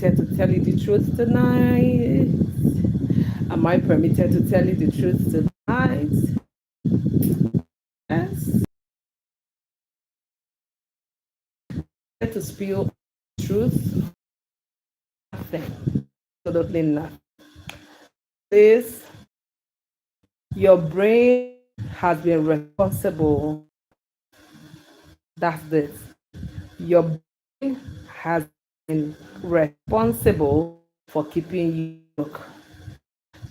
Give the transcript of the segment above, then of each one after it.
permitted to tell you the truth tonight? Am I permitted to tell you the truth tonight? Yes. To spill truth? Nothing. Absolutely nothing. This, your brain has been responsible. That's this. Your brain has been responsible for keeping you broke,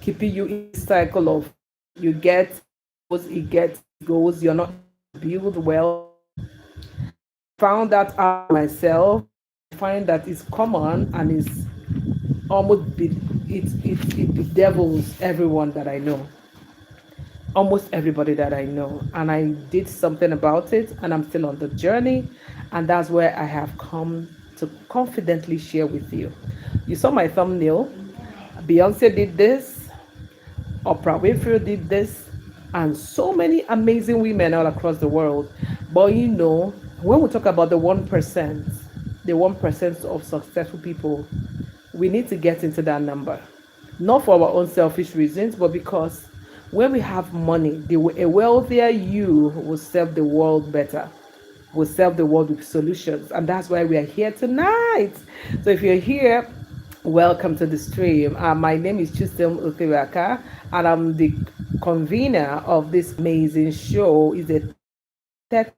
keeping you in this cycle of you get goes, it gets goes, you're not build well. Found that out myself. I find that it's common and it's almost it bedevils everyone that I know, almost everybody that I know. And I did something about it, and I'm still on the journey. And that's where I have come to confidently share with you. You saw my thumbnail. Beyonce did this, Oprah Winfrey did this, and so many amazing women all across the world. But when we talk about the 1% of successful people, we need to get into that number. Not for our own selfish reasons, but because when we have money, a wealthier you will serve the world better, will serve the world with solutions. And that's why we are here tonight. So if you're here, welcome to the stream. My name is Chistem Uthiraka, and I'm the convener of this amazing show. It's a 30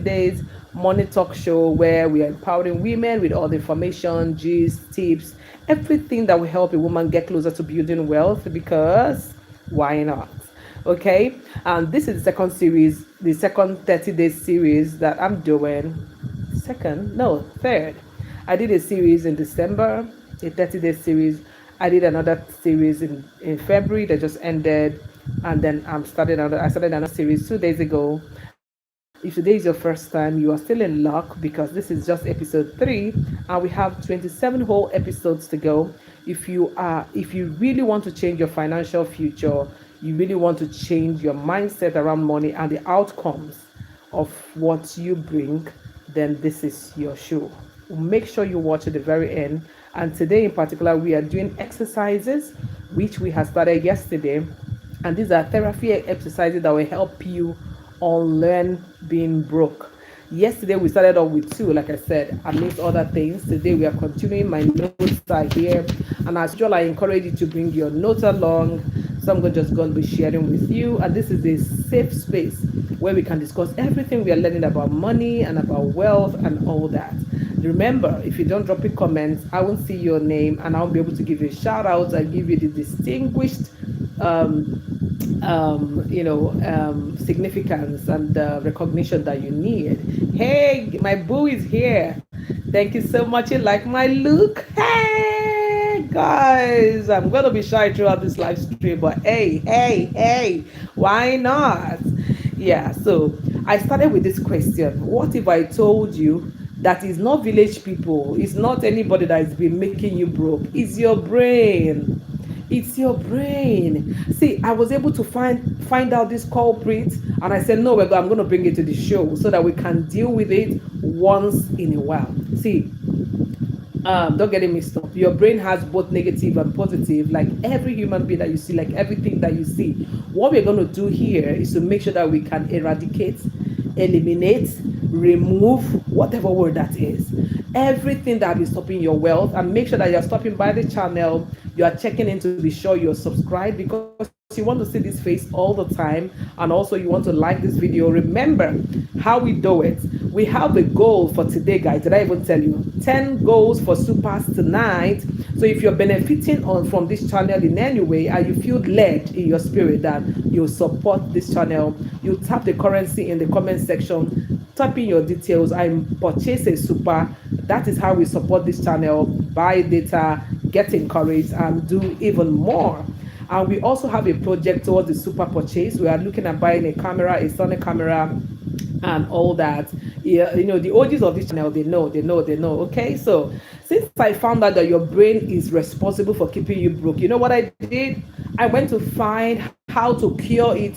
days money talk show where we are empowering women with all the information, gist, tips, everything that will help a woman get closer to building wealth, because why not? Okay, and this is the second series, the second 30-day series that I'm doing. Second? No, third. I did a series in December, a 30-day series. I did another series in February that just ended, and then I started another series 2 days ago. If today is your first time, you are still in luck, because this is just episode 3, and we have 27 whole episodes to go. If you really want to change your financial future, you really want to change your mindset around money and the outcomes of what you bring, then this is your show. Make sure you watch at the very end. And today in particular, we are doing exercises, which we had started yesterday. And these are therapy exercises that will help you unlearn being broke. Yesterday we started off with 2, like I said, amidst other things. Today we are continuing. My notes are here, and as usual, I encourage you to bring your notes along. So I'm just going to be sharing with you, and this is a safe space where we can discuss everything we are learning about money and about wealth and all that. Remember, if you don't drop a comment, I won't see your name, and I'll be able to give you a shout out and give you the distinguished significance and recognition that you need. Hey, my boo is here. Thank you so much. You like my look? Hey, guys, I'm gonna be shy throughout this live stream, but hey, why not? Yeah. So I started with this question: what if I told you that it's not village people, it's not anybody that has been making you broke, it's your brain? It's your brain. See, I was able to find out this culprit, and I said, no, I'm going to bring it to the show so that we can deal with it once in a while. See, don't get it mixed up. Your brain has both negative and positive, like every human being that you see, like everything that you see. What we're going to do here is to make sure that we can eradicate, eliminate, remove, whatever word that is, everything that is stopping your wealth, and make sure that you're stopping by the channel. You are checking in to be sure you're subscribed, because you want to see this face all the time, and also you want to like this video. Remember how we do it. We have a goal for today, guys. Did I even tell you? 10 goals for supers tonight. So if you're benefiting from this channel in any way, and you feel led in your spirit that you support this channel, you tap the currency in the comment section, type in your details, and purchase a super. That is how we support this channel. Buy data, get encouraged, and do even more. And we also have a project towards the super purchase. We are looking at buying a camera, a Sony camera, and all that. Yeah, the OGs of this channel, they know. Okay, so since I found out that your brain is responsible for keeping you broke, you know what I did? I went to find how to cure it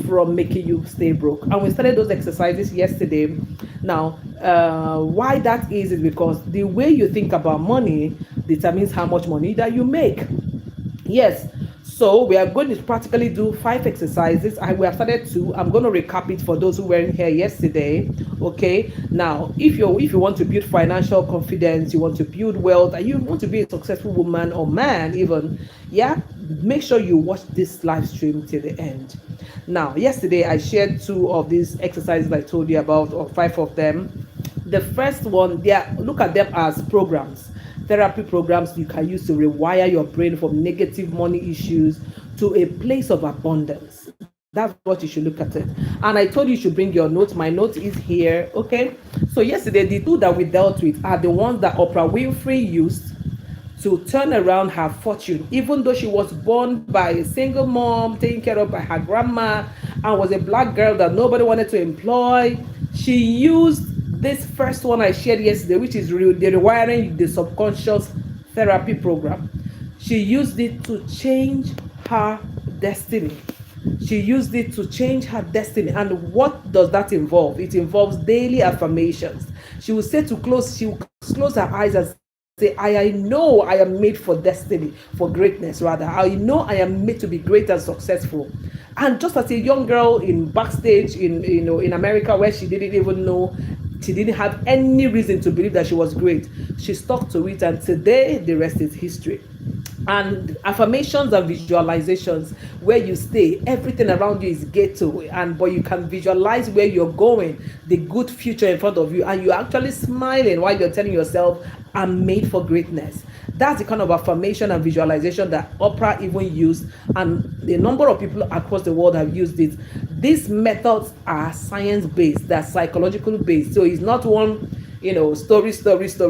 from making you stay broke, and we started those exercises yesterday. Now, why that is because the way you think about money determines how much money that you make. Yes. So we are going to practically do 5 exercises. We have started 2. I'm going to recap it for those who weren't here yesterday. Okay. Now, if you want to build financial confidence, you want to build wealth, and you want to be a successful woman or man, even, yeah, make sure you watch this live stream till the end. Now, yesterday I shared 2 of these exercises I told you about, or 5 of them. The first one, look at them as programs, therapy programs you can use to rewire your brain from negative money issues to a place of abundance. That's what you should look at it. And I told you should bring your notes. My note is here. Okay. So yesterday, the 2 that we dealt with are the ones that Oprah Winfrey used to turn around her fortune, even though she was born by a single mom, taken care of by her grandma, and was a black girl that nobody wanted to employ. She used this first one I shared yesterday, which is the rewiring the subconscious therapy program. She used it to change her destiny. She used it to change her destiny. And what does that involve? It involves daily affirmations. She will close her eyes and say, I know I am made for destiny, for greatness rather. I know I am made to be great and successful. And just as a young girl in backstage in America, where she didn't even know, she didn't have any reason to believe that she was great, she stuck to it, and today the rest is history. And affirmations and visualizations, where you stay, everything around you is ghetto, but you can visualize where you're going, the good future in front of you, and you're actually smiling while you're telling yourself, I'm made for greatness. That's the kind of affirmation and visualization that Oprah even used, and a number of people across the world have used it. These methods are science-based, they're psychological based, so it's not one story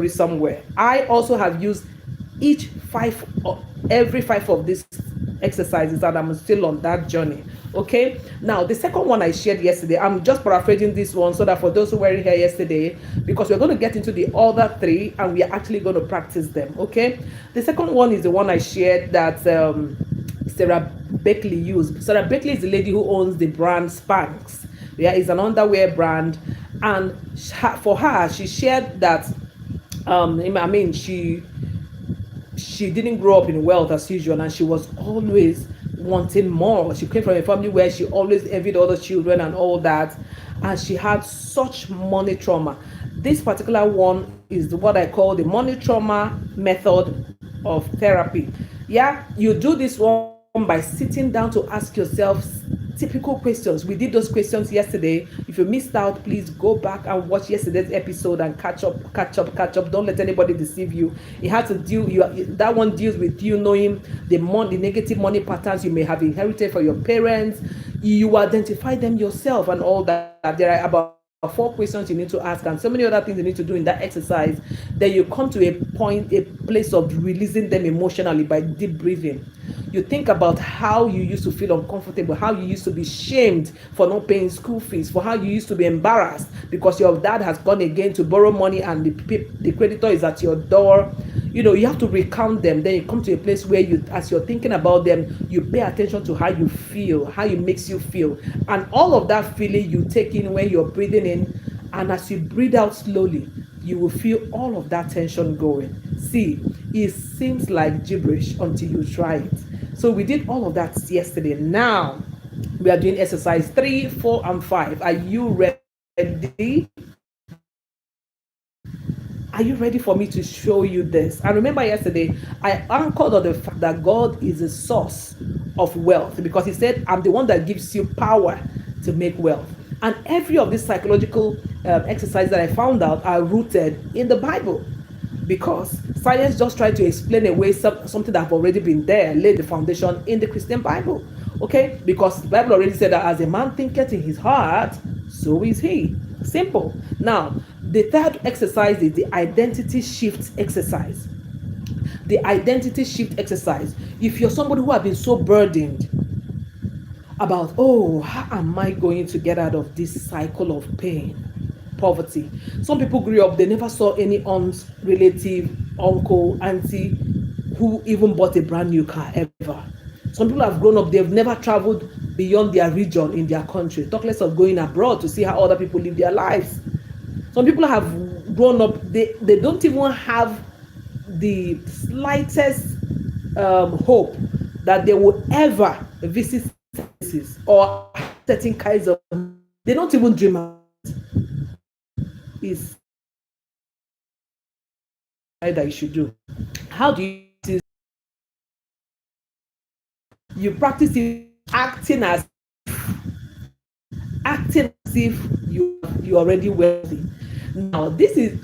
somewhere. I also have used every 5 of these exercises, and I'm still on that journey. Okay. Now, the second one I shared yesterday, I'm just paraphrasing this one so that for those who were here yesterday, because we're going to get into the other 3 and we are actually going to practice them. Okay. The second one is the one I shared that Sarah Beckley used. Sarah Beckley is the lady who owns the brand Spanx. Yeah, it's an underwear brand, and for her, she shared that she didn't grow up in wealth as usual, and she was always wanting more. She came from a family where she always envied other children and all that, and she had such money trauma. This particular one is what I call the money trauma method of therapy. Yeah, you do this one by sitting down to ask yourself typical questions. We did those questions yesterday. If you missed out, please go back and watch yesterday's episode and catch up. Don't let anybody deceive you. It had to that one deals with you knowing the negative money patterns you may have inherited from your parents. You identify them yourself and all that. There are about 4 questions you need to ask, and so many other things you need to do in that exercise. Then you come to a place of releasing them emotionally by deep breathing. You think about how you used to feel uncomfortable, how you used to be shamed for not paying school fees, for how you used to be embarrassed because your dad has gone again to borrow money and the creditor is at your door. You have to recount them. Then you come to a place where as you're thinking about them, you pay attention to how you feel, how it makes you feel. And all of that feeling you take in when you're breathing in, and as you breathe out slowly, you will feel all of that tension going. See, it seems like gibberish until you try it. So we did all of that yesterday. Now we are doing exercise 3, 4, and 5. Are you ready? Are you ready for me to show you this? And remember yesterday, I anchored on the fact that God is a source of wealth, because he said, I'm the one that gives you power to make wealth. And every of these psychological exercises that I found out are rooted in the Bible, because science just tried to explain away something that have already been there, laid the foundation in the Christian Bible. Okay? Because the Bible already said that as a man thinketh in his heart, so is he. Simple. Now, the third exercise is the identity shift exercise. The identity shift exercise. If you're somebody who has been so burdened about, how am I going to get out of this cycle of pain, poverty? Some people grew up, they never saw any aunt, relative, uncle, auntie who even bought a brand new car ever. Some people have grown up, they've never traveled beyond their region in their country, talk less of going abroad to see how other people live their lives. Some people have grown up, they don't even have the slightest hope that they will ever visit places or certain kinds of, they don't even dream about is that you should do. How do you practice? You practice it acting as if you already wealthy. Now this is,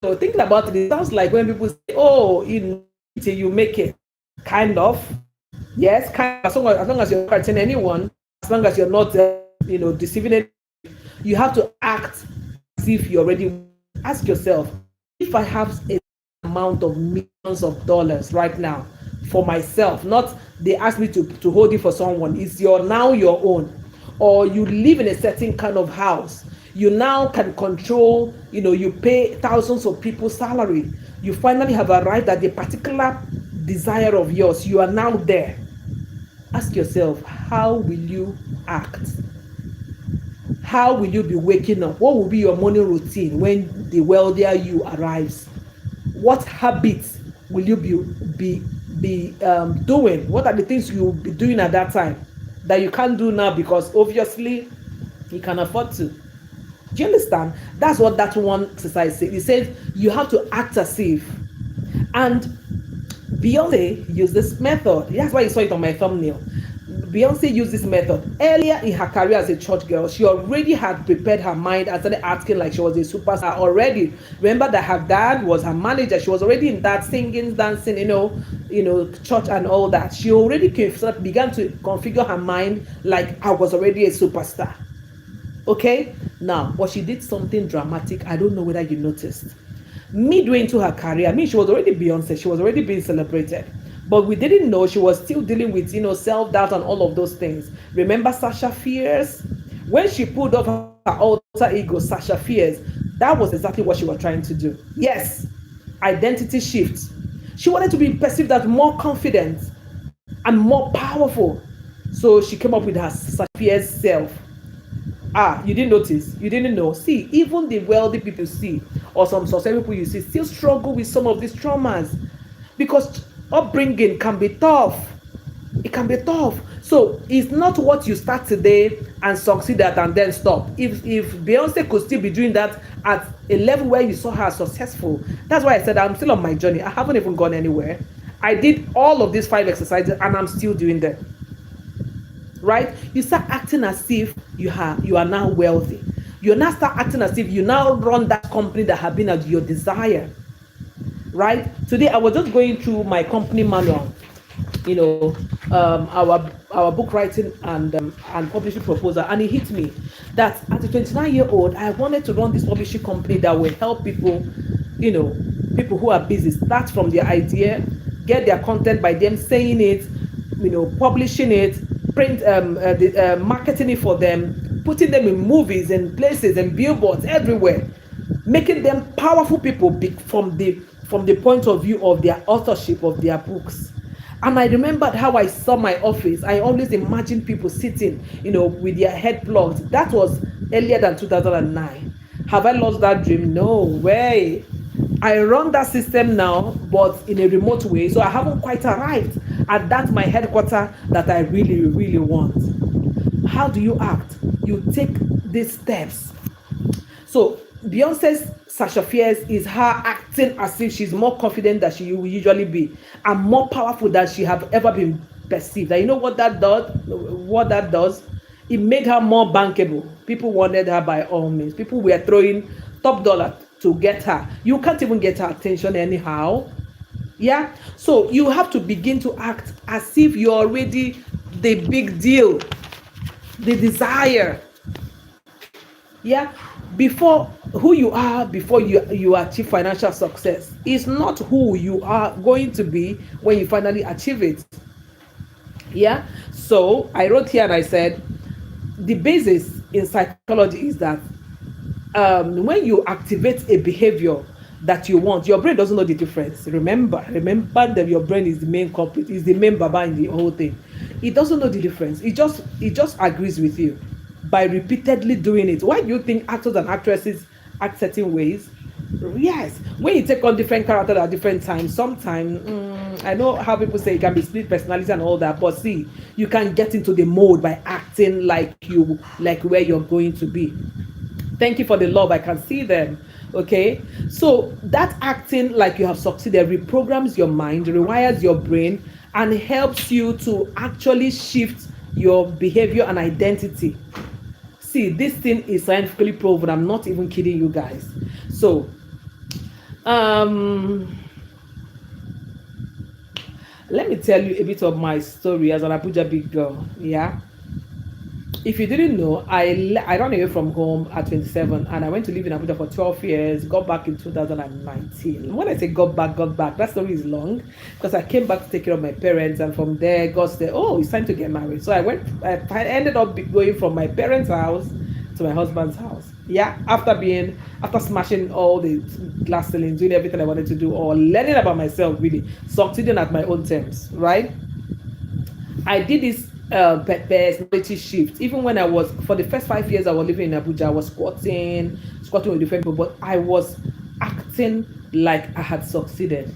so thinking about it, it sounds like when people say, oh, till you make it, kind of, yes, kind of, as long as you're not hurting anyone, as long as you're not deceiving it, you have to act as if you already. Ask yourself, if I have a amount of millions of dollars right now for myself, not they ask me to hold it for someone, it's now your own, or you live in a certain kind of house, you now can control, you pay thousands of people's salary, you finally have arrived at the particular desire of yours, you are now there. Ask yourself, how will you act? How will you be waking up? What will be your morning routine when the wealthier you arrives? What habits will you be doing? What are the things you will be doing at that time that you can't do now because obviously you can afford to? Do you understand? That's what that one exercise says. It says you have to act as if. And Beyonce used this method. That's why you saw it on my thumbnail. Beyonce used this method earlier in her career as a church girl. She already had prepared her mind and started acting like she was a superstar already. Remember that her dad was her manager. She was already in that singing, dancing, church and all that. She already began to configure her mind like I was already a superstar. Okay, now, but she did something dramatic. I don't know whether you noticed. Midway into her career, I mean, she was already Beyonce. She was already being celebrated. But we didn't know she was still dealing with, self-doubt and all of those things. Remember Sasha Fierce? When she pulled off her alter ego, Sasha Fierce, that was exactly what she was trying to do. Yes, identity shift. She wanted to be perceived as more confident and more powerful. So she came up with her Sasha Fierce self. You didn't notice? You didn't know? See, even the wealthy people see, or some successful people you see, still struggle with some of these traumas. Because upbringing can be tough. It can be tough. So it's not what you start today and succeed at and then stop. If Beyonce could still be doing that at a level where you saw her successful, that's why I said I'm still on my journey. I haven't even gone anywhere. I did all of these 5 exercises and I'm still doing them. Right? You start acting as if you are now wealthy. You now start acting as if you now run that company that has been at your desire. Right? Today I was just going through my company manual, our book writing and publishing proposal, and it hit me that as a 29-year-old, I wanted to run this publishing company that will help people, people who are busy start from their idea, get their content by them saying it, publishing it, print, marketing it for them, putting them in movies and places and billboards everywhere, making them powerful people from the point of view of their authorship of their books. And I remembered how I saw my office. I always imagined people sitting, with their head plugged. That was earlier than 2009. Have I lost that dream? No way. I run that system now, but in a remote way. So I haven't quite arrived at that my headquarters that I really, really want. How do you act? You take these steps. So Beyonce's Sasha Fierce is her acting as if she's more confident than she will usually be and more powerful than she have ever been perceived. And you know what that does? It made her more bankable. People wanted her by all means. People were throwing top dollar to get her. You can't even get her attention anyhow. Yeah? So you have to begin to act as if you're already the big deal, the desire. Yeah? Before who you are, before you achieve financial success, is not who you are going to be when you finally achieve it. Yeah? So I wrote here and I said, the basis in psychology is that when you activate a behavior that you want, your brain doesn't know the difference. Remember that your brain is the main culprit, is the main baba in the whole thing. It doesn't know the difference. It just agrees with you by repeatedly doing it. Why do you think actors and actresses act certain ways? Yes, when you take on different characters at different times, sometimes I know how people say it can be split personality and all that, but see, you can get into the mode by acting like where you're going to be. Thank you for the love. I can see them. Okay. So that acting like you have succeeded reprograms your mind, rewires your brain, and helps you to actually shift your behavior and identity. See, this thing is scientifically proven. I'm not even kidding you guys. So, um, let me tell you a bit of my story as an Abuja big girl. Yeah. If you didn't know, I ran away from home at 27 and I went to live in Abuja for 12 years, got back in 2019. When I say got back, that story is long because I came back to take care of my parents, and from there, God said, oh, it's time to get married. So I ended up going from my parents' house to my husband's house. Yeah, after smashing all the glass ceilings, doing everything I wanted to do, or learning about myself, really, succeeding at my own terms, right? I did this personality shift. Even when I was, for the first 5 years I was living in Abuja, I was squatting with different people, but I was acting like I had succeeded.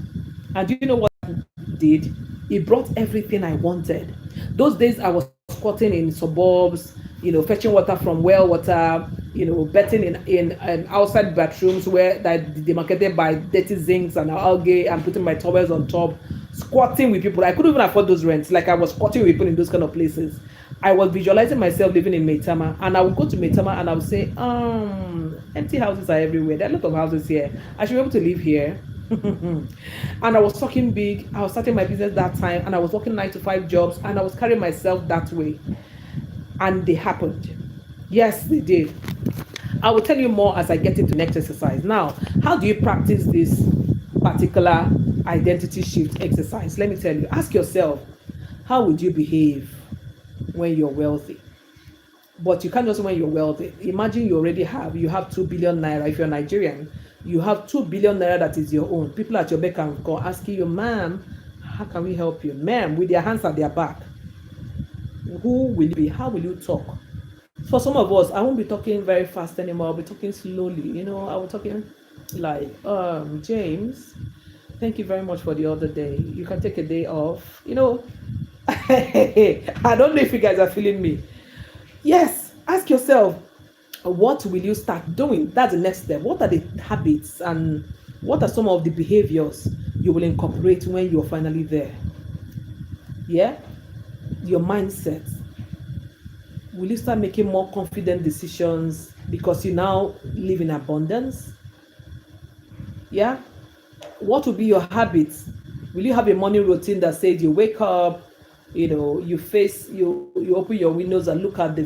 And do you know what it did? It brought everything I wanted. Those days I was squatting in suburbs, fetching water from well water, betting in outside bathrooms where that demarcated by dirty zincs and algae, and putting my towels on top, squatting with people. I couldn't even afford those rents. Like, I was squatting with people in those kind of places. I was visualizing myself living in Maitama, and I would go to Maitama and I would say, empty houses are everywhere. There are a lot of houses here. I should be able to live here. And I was talking big. I was starting my business that time, and I was working 9 to 5 jobs, and I was carrying myself that way. And they happened. Yes, they did. I will tell you more as I get into the next exercise. Now, how do you practice this particular identity shift exercise? Let me tell you. Ask yourself, how would you behave when you're wealthy? But you can't just when you're wealthy. Imagine you have 2 billion naira. If you're Nigerian, you have 2 billion naira that is your own. People at your beck and call asking you, ma'am, how can we help you? Ma'am, with their hands at their back. Who will you be? How will you talk? For some of us, I won't be talking very fast anymore. I'll be talking slowly. I will talking like, James, thank you very much for the other day. You can take a day off. I don't know if you guys are feeling me. Yes, ask yourself, what will you start doing? That's the next step. What are the habits and what are some of the behaviors you will incorporate when you're finally there? Yeah? Your mindset. Will you start making more confident decisions because you now live in abundance? Yeah? What will be your habits? Will you have a morning routine that says you wake up, you open your windows and look at the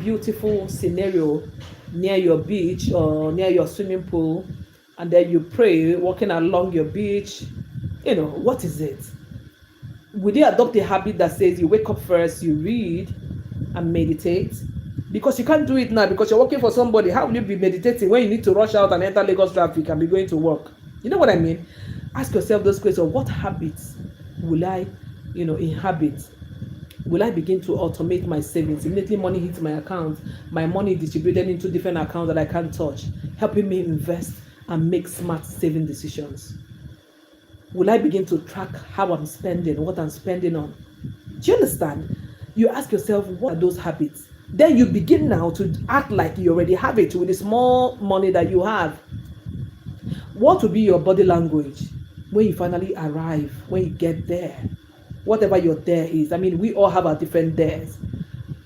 beautiful scenario near your beach or near your swimming pool, and then you pray walking along your beach? What is it? Will you adopt a habit that says you wake up first, you read and meditate? Because you can't do it now because you're working for somebody. How will you be meditating when you need to rush out and enter Lagos traffic and be going to work? You know what I mean? Ask yourself those questions. What habits will I, inhabit? Will I begin to automate my savings? Immediately money hits my account, my money distributed into different accounts that I can't touch, helping me invest and make smart saving decisions. Will I begin to track how I'm spending, what I'm spending on? Do you understand? You ask yourself, what are those habits? Then you begin now to act like you already have it with the small money that you have. What will be your body language when you finally arrive, when you get there? Whatever your there is. I mean, we all have our different dares.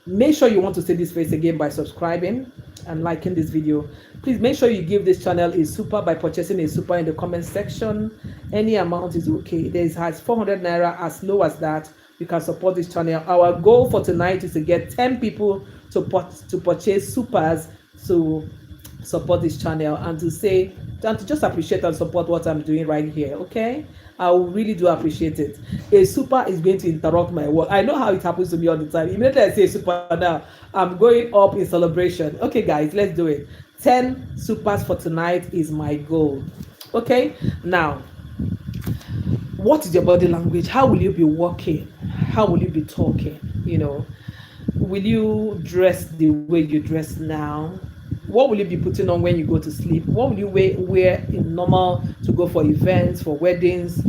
Make sure you want to see this face again by subscribing and liking this video. Please make sure you give this channel a super by purchasing a super in the comment section. Any amount is okay. There is as 400 naira, as low as that. You can support this channel. Our goal for tonight is to get 10 people to purchase supers to support this channel and to just appreciate and support what I'm doing right here. Okay, I really do appreciate it. A super is going to interrupt my work. I know how it happens to me all the time. Immediately I say super, now I'm going up in celebration. Okay guys, let's do it. 10 supers for tonight is my goal. Okay, now what is your body language? How will you be walking? How will you be talking? Will you dress the way you dress now? What will you be putting on when you go to sleep? What will you wear in normal to go for events, for weddings?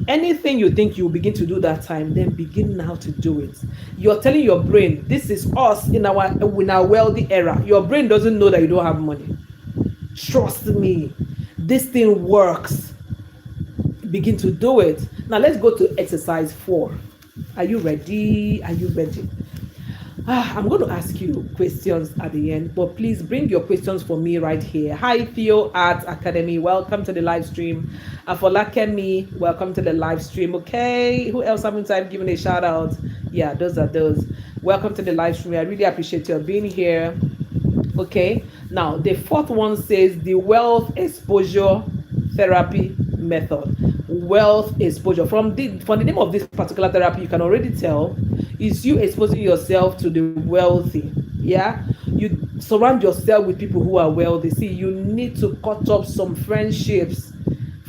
Anything you think you begin to do that time, then begin now to do it. You're telling your brain, this is us in our wealthy era. Your brain doesn't know that you don't have money. Trust me, this thing works. Begin to do it. Now let's go to exercise 4. Are you ready? Are you ready? I'm going to ask you questions at the end, but please bring your questions for me right here. Hi, Theo Art Academy. Welcome to the live stream. Afolakemi, welcome to the live stream. Okay, who else haven't I given a shout out? Yeah, those are those. Welcome to the live stream. I really appreciate your being here. Okay, now the 4th one says the wealth exposure therapy method. Wealth exposure. From the name of this particular therapy, you can already tell is you exposing yourself to the wealthy. Yeah, you surround yourself with people who are wealthy. See, you need to cut off some friendships.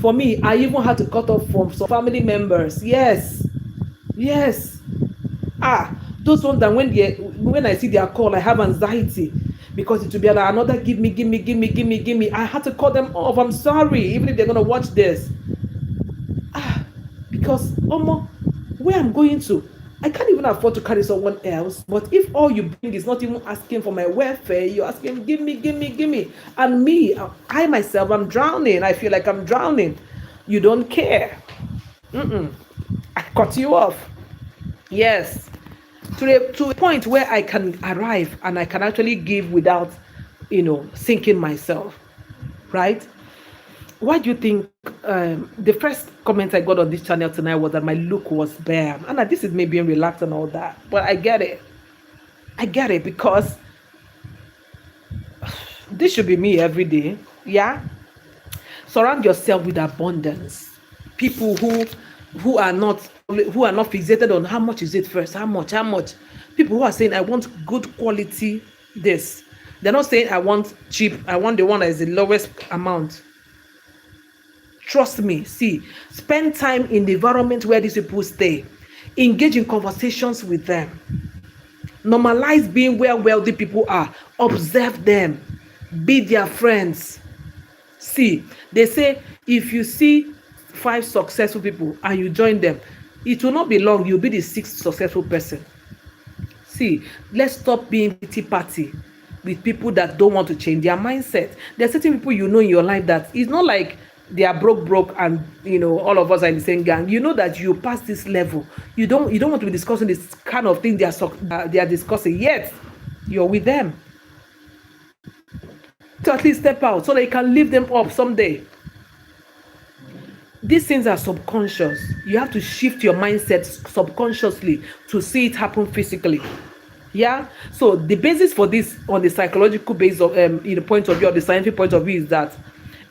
For me, I even had to cut off from some family members. Yes. Those ones that when I see their call, I have anxiety because it will be another give me. I had to cut them off. I'm sorry, even if they're gonna watch this. Because where I'm going to, I can't even afford to carry someone else. But if all you bring is not even asking for my welfare, you're asking, give me. And me, I myself, I'm drowning. I feel like I'm drowning. You don't care. I cut you off. Yes. To a point where I can arrive and I can actually give without, sinking myself. Right? Why do you think the first comment I got on this channel tonight was that my look was bad? And this is me being relaxed and all that. But I get it because this should be me every day. Yeah? Surround yourself with abundance. People who are not fixated on how much is it first, how much. People who are saying, I want good quality this. They're not saying I want cheap, I want the one that is the lowest amount. Trust me. See, spend time in the environment where these people stay. Engage in conversations with them. Normalize being where wealthy people are. Observe them. Be their friends. See, they say if you see 5 successful people and you join them, it will not be long. You'll be the 6th successful person. See, let's stop being pity party with people that don't want to change their mindset. There are certain people in your life that it's not like they are broke and all of us are in the same gang. You know that you pass this level. You don't want to be discussing this kind of thing they are discussing, yet you're with them. To at least step out so that you can lift them up someday. These things are subconscious. You have to shift your mindset subconsciously to see it happen physically. Yeah. So the basis for this, on the psychological base of in the point of view, or the scientific point of view, is that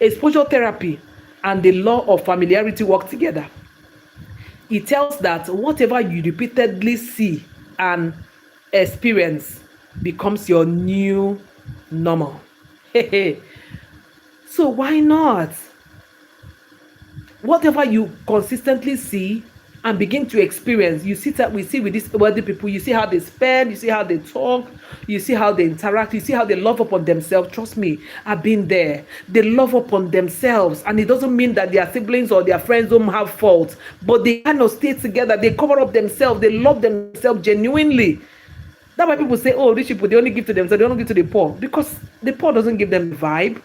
exposure therapy and the law of familiarity work together. It tells that whatever you repeatedly see and experience becomes your new normal. So why not? Whatever you consistently see and begin to experience, we see with these wealthy people, you see how they spend, you see how they talk, you see how they interact, you see how they love upon themselves. Trust me, I've been there. They love upon themselves, and it doesn't mean that their siblings or their friends don't have fault, but they kind of stay together. They cover up themselves. They love themselves genuinely. That's why people say, oh, rich people, they only give to themselves, they don't give to the poor, because the poor doesn't give them the vibe.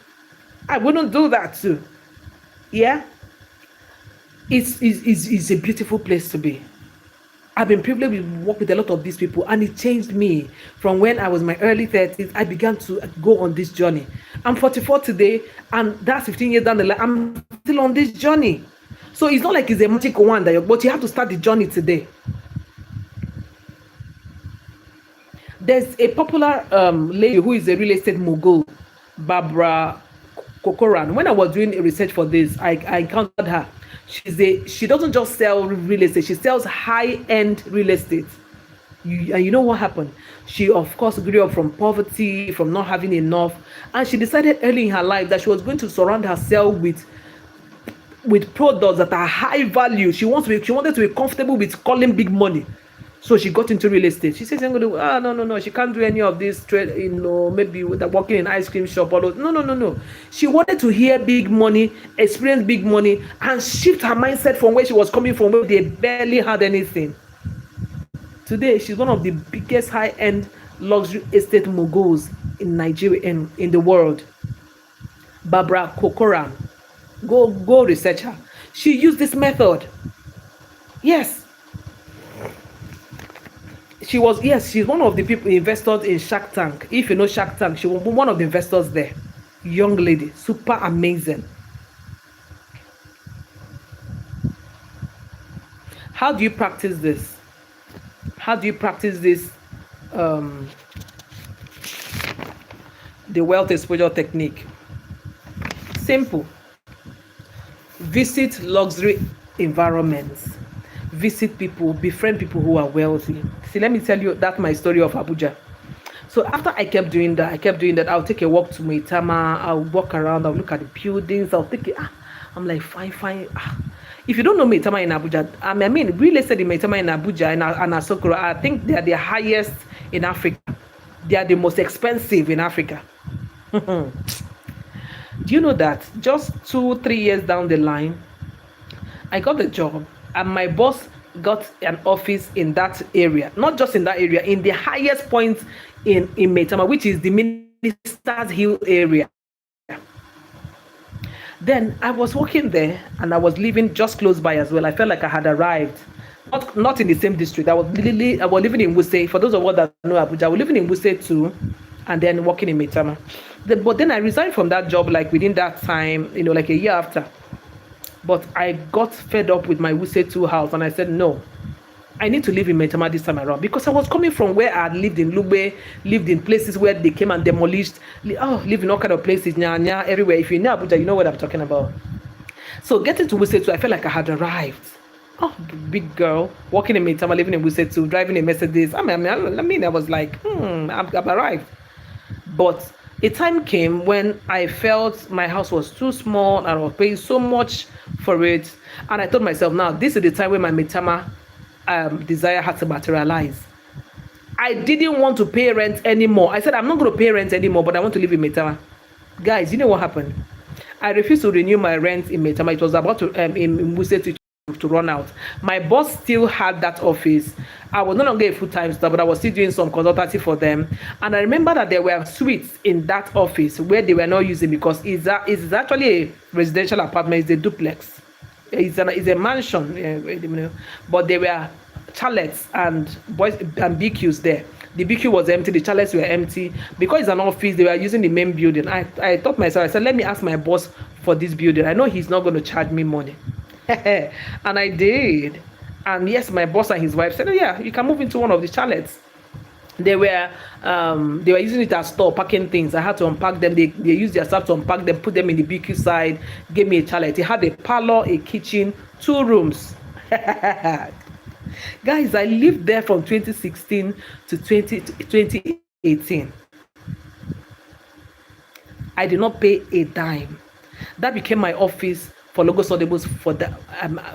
I wouldn't do that too. Yeah. It's a beautiful place to be. I've been privileged to work with a lot of these people, and it changed me. From when I was in my early 30s, I began to go on this journey. I'm 44 today, and that's 15 years down the line. I'm still on this journey. So it's not like it's a magic one, but you have to start the journey today. There's a popular lady who is a real estate mogul, Barbara Corcoran. When I was doing research for this, I encountered her. She doesn't just sell real estate, she sells high-end real estate. And you know what happened? She, of course, grew up from poverty, from not having enough, and she decided early in her life that she was going to surround herself with products that are high value. She wanted to be comfortable with calling big money. So she got into real estate. She says, I'm going to, no. She can't do any of this trade, maybe with working in ice cream shop. No. She wanted to hear big money, experience big money, and shift her mindset from where she was coming from, where they barely had anything. Today, she's one of the biggest high-end luxury estate moguls in Nigeria and in the world. Barbara Corcoran. Go research her. She used this method. Yes. She's one of the people investors in Shark Tank. If you know Shark Tank, she was one of the investors there. Young lady, super amazing. How do you practice this? How do you practice this? The wealth exposure technique. Simple. Visit luxury environments. Visit people, befriend people who are wealthy. See, let me tell you that my story of Abuja. So after I kept doing that, I'll take a walk to Maitama, I'll walk around, I'll look at the buildings, I'll take it. I'm like, fine. If you don't know Maitama in Abuja, I mean, real estate in Maitama in Abuja and Asokoro, I think they are the highest in Africa. They are the most expensive in Africa. Do you know that just 2-3 years down the line, I got the job and my boss got an office in that area, not just in that area, in the highest point in Maitama, which is the Minister's Hill area. Then I was working there and I was living just close by as well. I felt like I had arrived. Not in the same district. I was living in Wuse. For those of us that know Abuja, I was living in Wuse too, and then working in Maitama. But then I resigned from that job like within that time, like a year after. But I got fed up with my Wuse 2 house and I said, no, I need to live in Maitama this time around, because I was coming from where I had lived in Lugbe, lived in places where they came and demolished, lived in all kind of places, everywhere. If you know Abuja, you know what I'm talking about. So getting to Wuse 2, I felt like I had arrived. Oh, big girl, walking in Maitama, living in Wuse 2, driving a Mercedes. I was like, I've arrived. But a time came when I felt my house was too small and I was paying so much for it. And I told myself, now, this is the time when my Maitama desire had to materialize. I didn't want to pay rent anymore. I said, I'm not going to pay rent anymore, but I want to live in Maitama. Guys, you know what happened? I refused to renew my rent in Maitama. It was about to in Wuse to run out. My boss still had that office. I was no longer a full-time staff, but I was still doing some consultancy for them. And I remember that there were suites in that office where they were not using, because it's actually a residential apartment. It's a duplex. It's a mansion, but there were chalets and BQs there. The BQ was empty, the chalets were empty. Because it's an office, they were using the main building. I thought myself, I said, let me ask my boss for this building. I know he's not going to charge me money. And I did. And yes, my boss and his wife said, oh yeah, you can move into one of the chalets. They were using it as store, packing things. I had to unpack them. They used their staff to unpack them, put them in the BQ side, gave me a chalet. It had a parlor, a kitchen, 2 rooms. Guys, I lived there from 2016 to 2018. I did not pay a dime. That became my office for Logos Audibles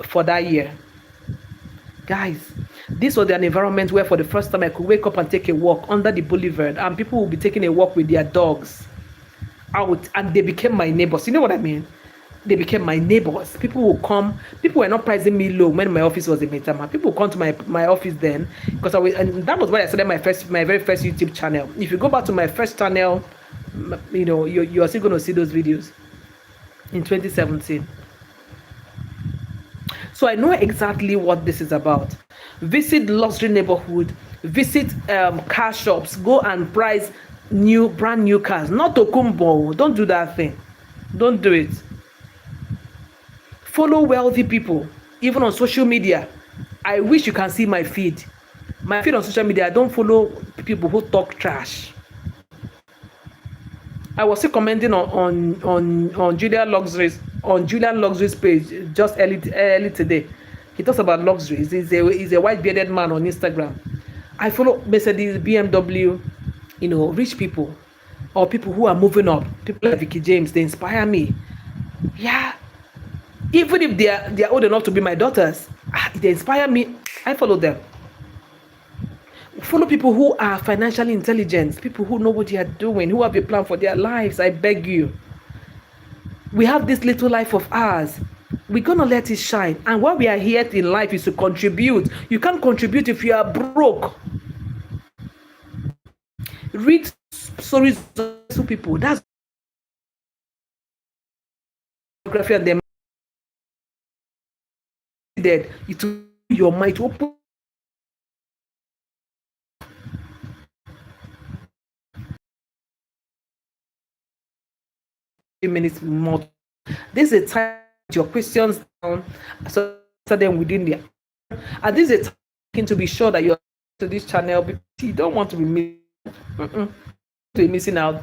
for that year. Guys, this was an environment where for the first time I could wake up and take a walk under the boulevard, and people would be taking a walk with their dogs. And they became my neighbors. You know what I mean? They became my neighbors. People would come. People were not pricing me low when my office was in Maitama. People would come to my office then, and that was why I started my very first YouTube channel. If you go back to my first channel, you are still going to see those videos in 2017. So I know exactly what this is about. Visit luxury neighborhood, visit car shops, go and price brand new cars. Not Tokumbo. Don't do that thing. Don't do it. Follow wealthy people, even on social media. I wish you can see my feed. My feed on social media, I don't follow people who talk trash. I was still commenting on Julian Luxury's page just early today. He talks about luxuries. He's a white bearded man on Instagram. I follow Mercedes, BMW, rich people, or people who are moving up. People like Vicky James, they inspire me. Yeah, even if they are old enough to be my daughters, they inspire me. I follow them. Follow people who are financially intelligent, people who know what they are doing, who have a plan for their lives. I beg you. We have this little life of ours. We're going to let it shine. And what we are here in life is to contribute. You can't contribute if you are broke. Read stories of people. That's biography, and them dead. It will your mind open. Minutes more. This is a time to your questions down, so answer them within the. And this is a time to be sure that you're to this channel because you don't want to be missing out.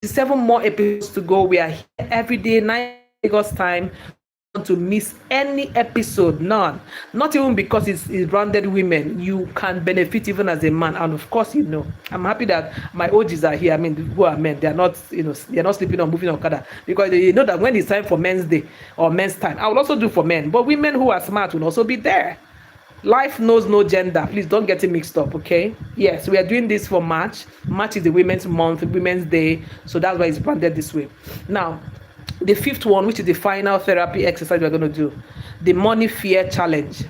7 more episodes to go. We are here every day, 9 August time. To miss any episode, none, not even because it's branded women. You can benefit even as a man, and of course, I'm happy that my OGs are here. I mean, who are men, they're not sleeping or moving on Okada, because they know that when it's time for men's day or men's time, I will also do for men, but women who are smart will also be there. Life knows no gender. Please don't get it mixed up, okay? Yes, we are doing this for March. March is the Women's Month, Women's Day, so that's why it's branded this way. Now, the 5th one, which is the final therapy exercise we're going to do, the money fear challenge.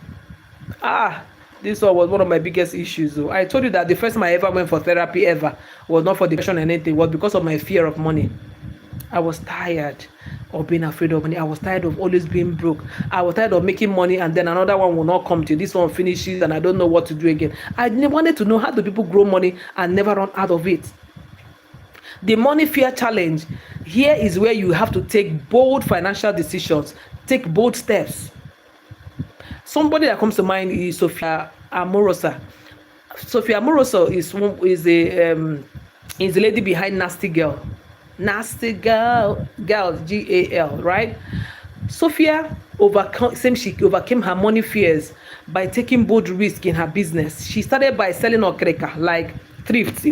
This one was one of my biggest issues. So I told you that the first time I ever went for therapy ever was not for depression or anything, was because of my fear of money. I was tired of being afraid of money. I was tired of always being broke. I was tired of making money and then another one will not come to this one finishes and I don't know what to do again. I wanted to know how do people grow money and never run out of it. The money fear challenge, here is where you have to take bold financial decisions, take bold steps. Somebody that comes to mind is Sophia Amorosa. Sophia Amorosa is the lady behind Nasty Girl. Nasty Girl, Gal, right? Sophia overcame her money fears by taking bold risks in her business. She started by selling okreka, like thrifts,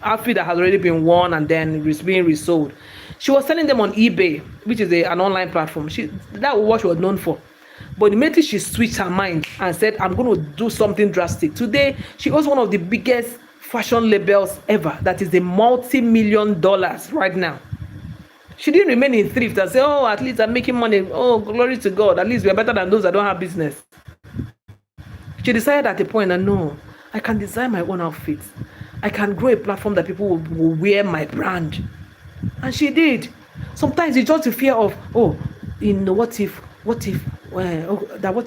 outfit that has already been worn and then is being resold. She was selling them on eBay, which is an online platform. That was what she was known for. But immediately she switched her mind and said, I'm going to do something drastic. Today, she owns one of the biggest fashion labels ever. That is the multi-million dollars right now. She didn't remain in thrift and say, oh, at least I'm making money. Oh, glory to God. At least we're better than those that don't have business. She decided at a point that no, I can design my own outfits. I can grow a platform that people will wear my brand. And she did. Sometimes it's just the fear of, what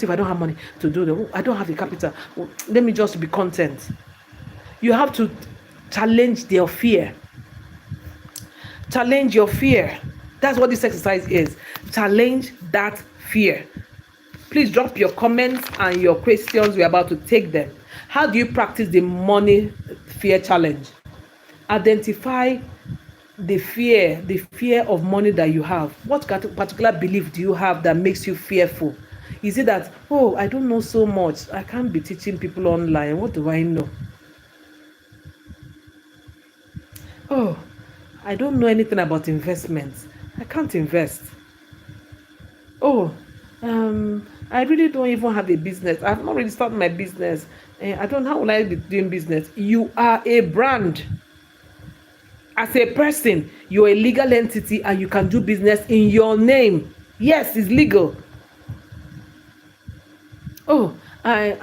if I don't have money to do that? I don't have the capital. Let me just be content. You have to challenge your fear. Challenge your fear. That's what this exercise is. Challenge that fear. Please drop your comments and your questions. We're about to take them. How do you practice the money fear challenge? Identify the fear of money that you have. What particular belief do you have that makes you fearful? Is it that, I don't know so much, I can't be teaching people online, what do I know? I don't know anything about investments, I can't invest. I really don't even have a business, I've not really started my business. How will I be doing business? You are a brand. As a person, you're a legal entity and you can do business in your name. Yes, it's legal. I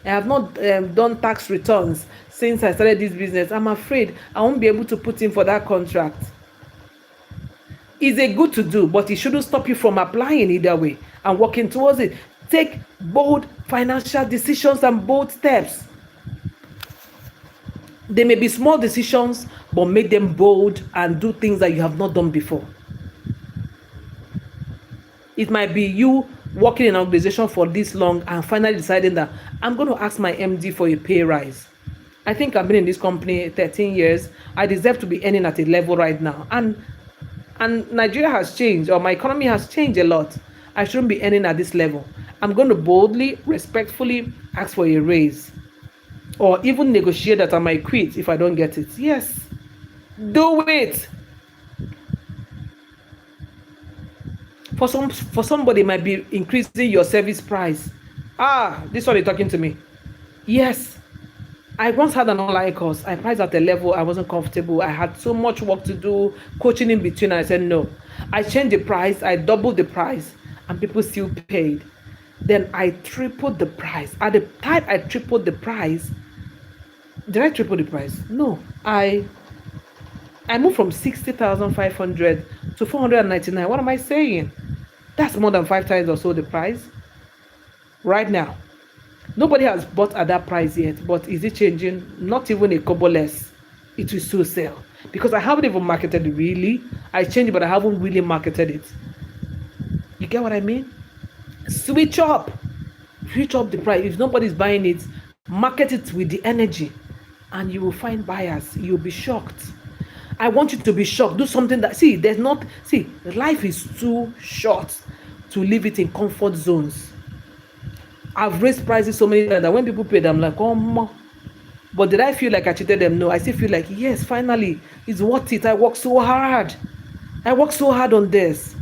have not done tax returns since I started this business. I'm afraid I won't be able to put in for that contract. It's a good to do, but it shouldn't stop you from applying either way and working towards it. Take bold financial decisions and bold steps. They may be small decisions, but make them bold and do things that you have not done before. It might be you working in an organization for this long and finally deciding that I'm going to ask my MD for a pay rise. I think I've been in this company 13 years. I deserve to be earning at a level right now. And Nigeria has changed, or my economy has changed a lot. I shouldn't be earning at this level. I'm going to boldly, respectfully ask for a raise, or even negotiate that I might quit if I don't get it. Yes, do it. For somebody, it might be increasing your service price. This one is talking to me. Yes, I once had an online course. I priced at a level I wasn't comfortable. I had so much work to do, coaching in between. And I said no. I changed the price. I doubled the price, and people still paid. Then I tripled the price. At the time I tripled the price, did I triple the price? No. I moved from 60,500 to 499. What am I saying? That's more than 5 times or so the price right now. Nobody has bought at that price yet, but is it changing? Not even a kobo less. It will still sell because I haven't even marketed it really. I changed it, but I haven't really marketed it. You get what I mean? Switch up, switch up the price. If nobody's buying it, market it with the energy, and you will find buyers. You'll be shocked. I want you to be shocked. Do something that there's not life is too short to leave it in comfort zones. I've raised prices so many times that when people pay, I'm like, oh, ma. But did I feel like I cheated them? No, I still feel like, yes, finally, it's worth it. I worked so hard. I worked so hard on this.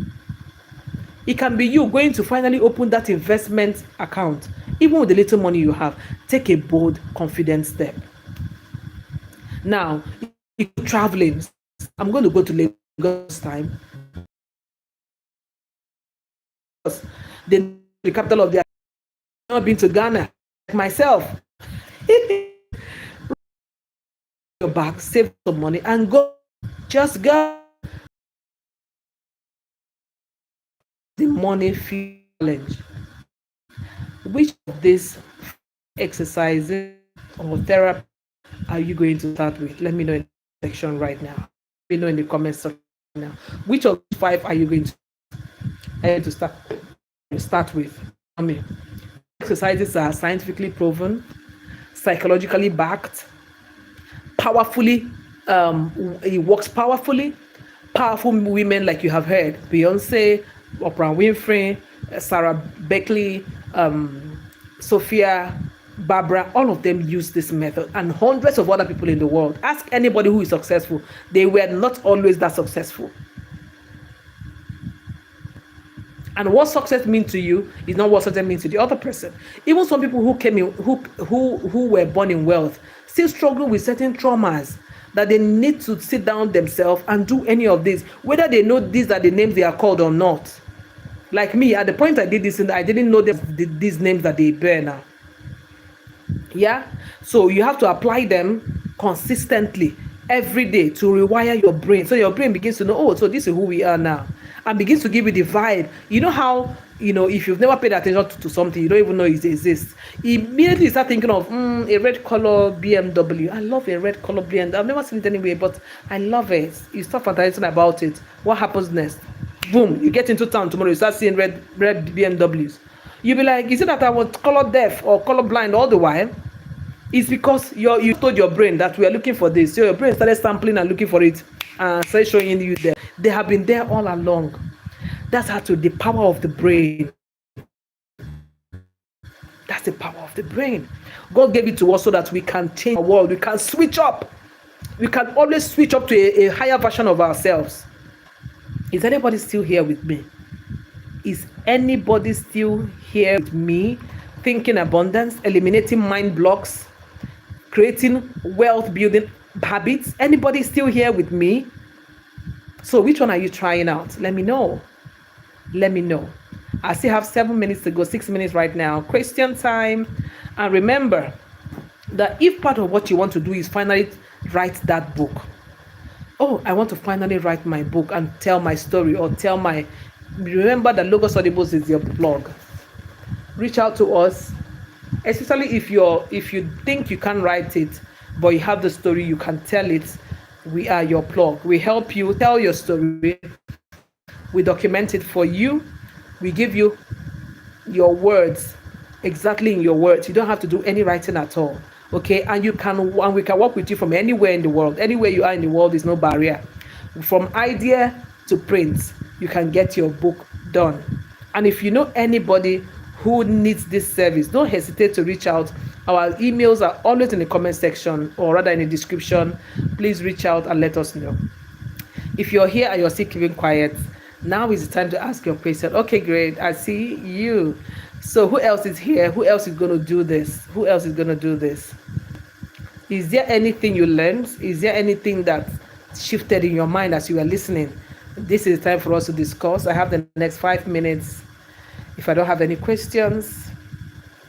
It can be you going to finally open that investment account. Even with the little money you have, take a bold, confident step. Now, if you're traveling, I'm going to go to Lagos time. The capital of the not been to Ghana like myself. Your back, save some money, and go. Just go. The money challenge. Which of these exercises or therapy are you going to start with? Let me know in the section right now. Let me know in the comments section now. Which of the 5 are you going to start with? I mean, exercises are scientifically proven, psychologically backed, powerfully, it works powerfully. Powerful women like you have heard, Beyonce, Oprah Winfrey, Sarah Beckley, Sophia, Barbara, all of them use this method, and hundreds of other people in the world. Ask anybody who is successful. They were not always that successful. And what success means to you is not what success means to the other person. Even some people who came in, who were born in wealth, still struggle with certain traumas that they need to sit down themselves and do any of this, whether they know these are the names they are called or not. Like me, at the point I did this, and I didn't know these names that they bear now. Yeah, so you have to apply them consistently every day to rewire your brain, so your brain begins to know, oh, so this is who we are now, and begins to give you the vibe. You know how, if you've never paid attention to something, you don't even know it exists. Immediately you start thinking of a red color BMW. I love a red color BMW. I've never seen it anyway, but I love it. You start fantasizing about it. What happens next? Boom, you get into town tomorrow, you start seeing red BMWs. You'll be like, is it that I was color deaf or color blind all the while? It's because you told your brain that we are looking for this. So your brain started sampling and looking for it and started showing you there. They have been there all along. That's how the power of the brain. That's the power of the brain. God gave it to us so that we can change the world. We can switch up. We can always switch up to a higher version of ourselves. Is anybody still here with me? Is anybody still here with me? Thinking abundance, eliminating mind blocks, creating wealth building habits. Anybody still here with me? So which one are you trying out? Let me know. Let me know. I still have 7 minutes to go, 6 minutes right now. Question time. And remember that if part of what you want to do is finally write that book. Oh, I want to finally write my book and tell my story, or remember that Logos Audibles is your blog. Reach out to us, especially if you think you can't write it, but you have the story, you can tell it. We are your blog. We help you tell your story. We document it for you. We give you your words, exactly in your words. You don't have to do any writing at all. Okay, and we can work with you from anywhere in the world. Anywhere you are in the world is no barrier. From idea to print, you can get your book done. And if you know anybody who needs this service, don't hesitate to reach out. Our emails are always in the comment section, or rather in the description. Please reach out and let us know. If you're here and you're still keeping quiet, now is the time to ask your question. Okay, great. I see you. So who else is here? Who else is going to do this? Who else is going to do this? Is there anything you learned? Is there anything that shifted in your mind as you were listening? This is time for us to discuss. I have the next 5 minutes. If I don't have any questions,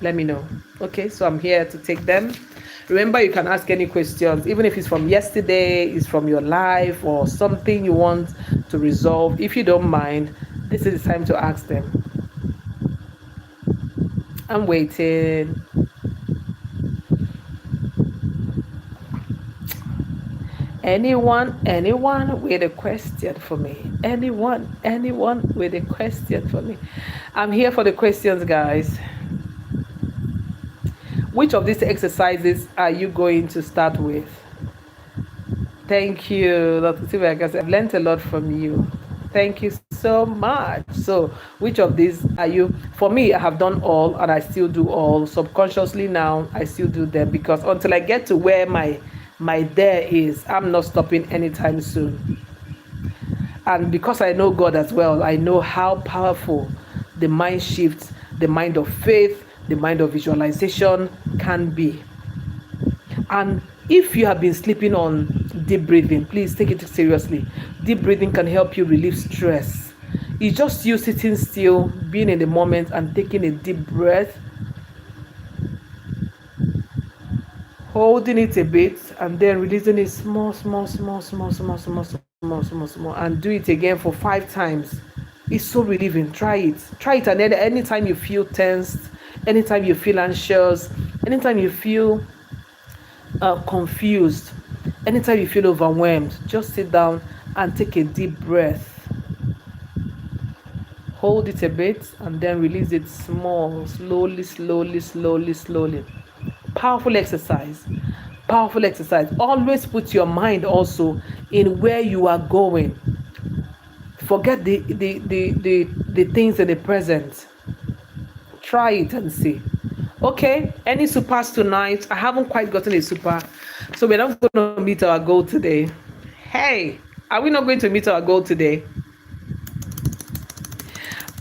let me know. Okay, so I'm here to take them. Remember, you can ask any questions, even if it's from yesterday, it's from your life, or something you want to resolve. If you don't mind, this is the time to ask them. I'm waiting. Anyone with a question for me? Anyone with a question for me? I'm here for the questions, guys. Which of these exercises are you going to start with? Thank you, Dr. Tibagas. I've learned a lot from you. Thank you so much. So, which of these are you? For me, I have done all, and I still do all. Subconsciously now, I still do them, because until I get to where my there is, I'm not stopping anytime soon. And because I know God as well, I know how powerful the mind shift, the mind of faith, the mind of visualization can be. And if you have been sleeping on deep breathing, please take it seriously. Deep breathing can help you relieve stress. It's just you sitting still, being in the moment, and taking a deep breath, holding it a bit, and then releasing it small, and do it again for 5 times. It's so relieving. Try it. And then anytime you feel tensed, anytime you feel anxious, anytime you feel confused, anytime you feel overwhelmed, just sit down and take a deep breath. Hold it a bit and then release it slowly. Powerful exercise. Always put your mind also in where you are going. Forget the things in the present. Try it and see. Okay, any supers tonight? I haven't quite gotten a super, so we're not going to meet our goal today. Hey, are we not going to meet our goal today?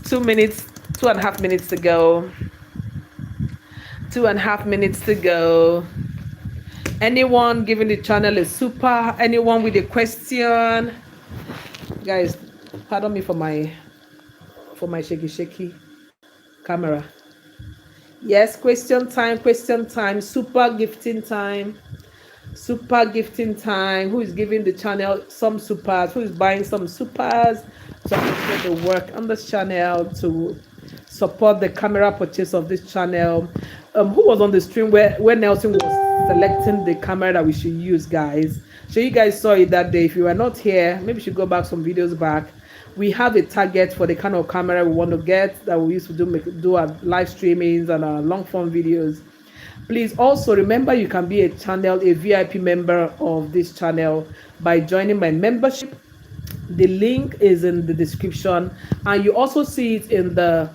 2 minutes, 2.5 minutes to go. 2.5 minutes to go. Anyone giving the channel a super? Anyone with a question? Guys, pardon me for my shaky camera. Yes, question time, super gifting time. Who is giving the channel some supers? Who is buying some supers so I can get the work on this channel to support the camera purchase of this channel? Who was on the stream where Nelson was selecting the camera that we should use, guys? So you guys saw it that day. If you were not here, maybe you should go back some videos back. We have a target for the kind of camera we want to get, that we used to do our live streamings and our long form videos. Please also remember, you can be a VIP member of this channel by joining my membership. The link is in the description, and you also see it in the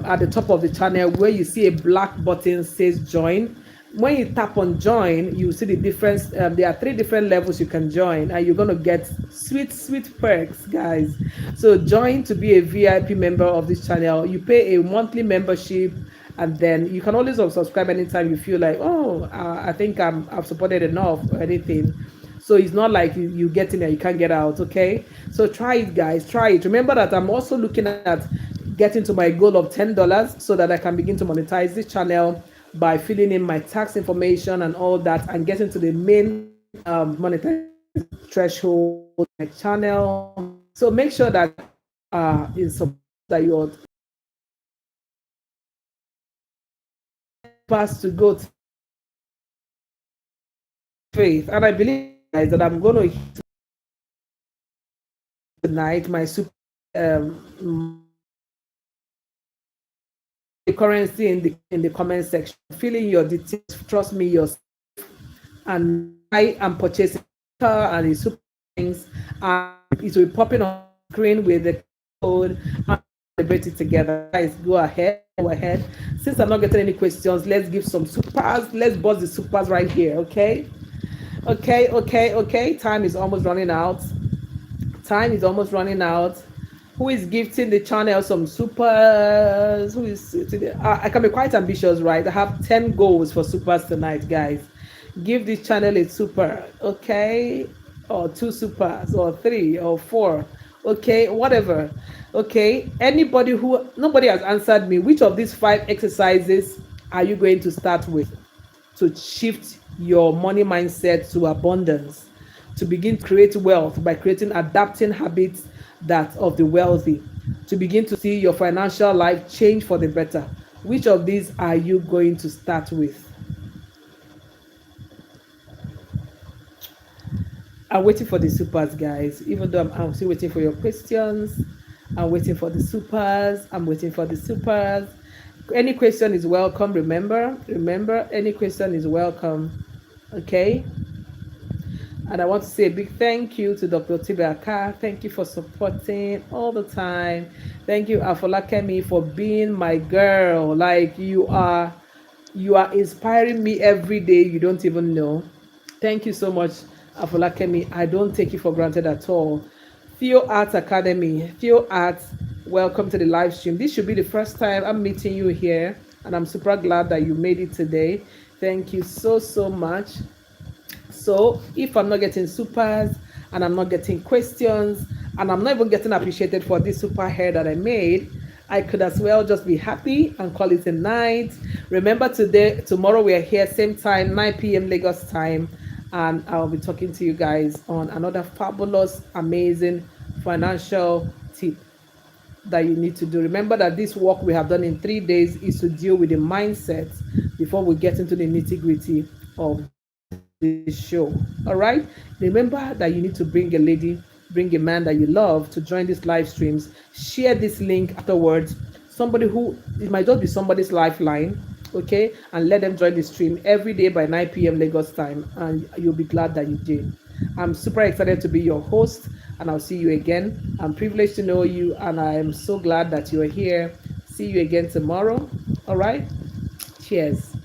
at the top of the channel where you see a black button says join. When you tap on join, you see the difference. There are 3 different levels you can join, and you're going to get sweet perks, guys. So join to be a VIP member of this channel. You pay a monthly membership, and then you can always subscribe anytime you feel like, I think I've supported enough or anything. So it's not like you get in there, you can't get out, okay? So try it, guys. Try it. Remember that I'm also looking at getting to my goal of $10 so that I can begin to monetize this channel by filling in my tax information and all that, and getting to the main monetization threshold of my channel. So make sure that in support that you're fast to go to faith. And I believe, guys, that I'm going to hit tonight my super the currency in the comment section. Fill in your details. Trust me, yourself. And I am purchasing and the super things. It will be popping on screen with the code and celebrate it together. Guys, go ahead. Since I'm not getting any questions, let's give some supers. Let's buzz the supers right here, okay? Okay. Time is almost running out. Who is gifting the channel some supers? Who is I can be quite ambitious, right? I have 10 goals for supers tonight, guys. Give this channel a super, okay? Or two supers, or three, or four, okay? Whatever, okay? Anybody who nobody has answered me, which of these five exercises are you going to start with to shift your money mindset to abundance, to begin to create wealth by creating adapting habits that of the wealthy, to begin to see your financial life change for the better? Which of these are you going to start with? I'm waiting for the supers, guys. Even though I'm still waiting for your questions, I'm waiting for the supers. I'm waiting for the supers. Any question is welcome. Remember, any question is welcome. Okay. And I want to say a big thank you to Dr. Tibaka. Thank you for supporting all the time. Thank you, Afolakemi, for being my girl. Like you are inspiring me every day. You don't even know. Thank you so much, Afolakemi. I don't take you for granted at all. Theo Arts Academy, Theo Arts, welcome to the live stream. This should be the first time I'm meeting you here, and I'm super glad that you made it today. Thank you so, so much. So if I'm not getting supers and I'm not getting questions and I'm not even getting appreciated for this super hair that I made, I could as well just be happy and call it a night. Remember, tomorrow we are here same time, 9 p.m. Lagos time, and I'll be talking to you guys on another fabulous, amazing financial tip that you need to do. Remember that this work we have done in 3 days is to deal with the mindset before we get into the nitty-gritty of this show. All right. Remember that you need to bring a lady, bring a man that you love to join these live streams. Share this link afterwards. Somebody who, it might just be somebody's lifeline, okay? And let them join the stream every day by 9 p.m. Lagos time, and you'll be glad that you did. I'm super excited to be your host, and I'll see you again. I'm privileged to know you, and I am so glad that you're here. See you again tomorrow. All right. Cheers.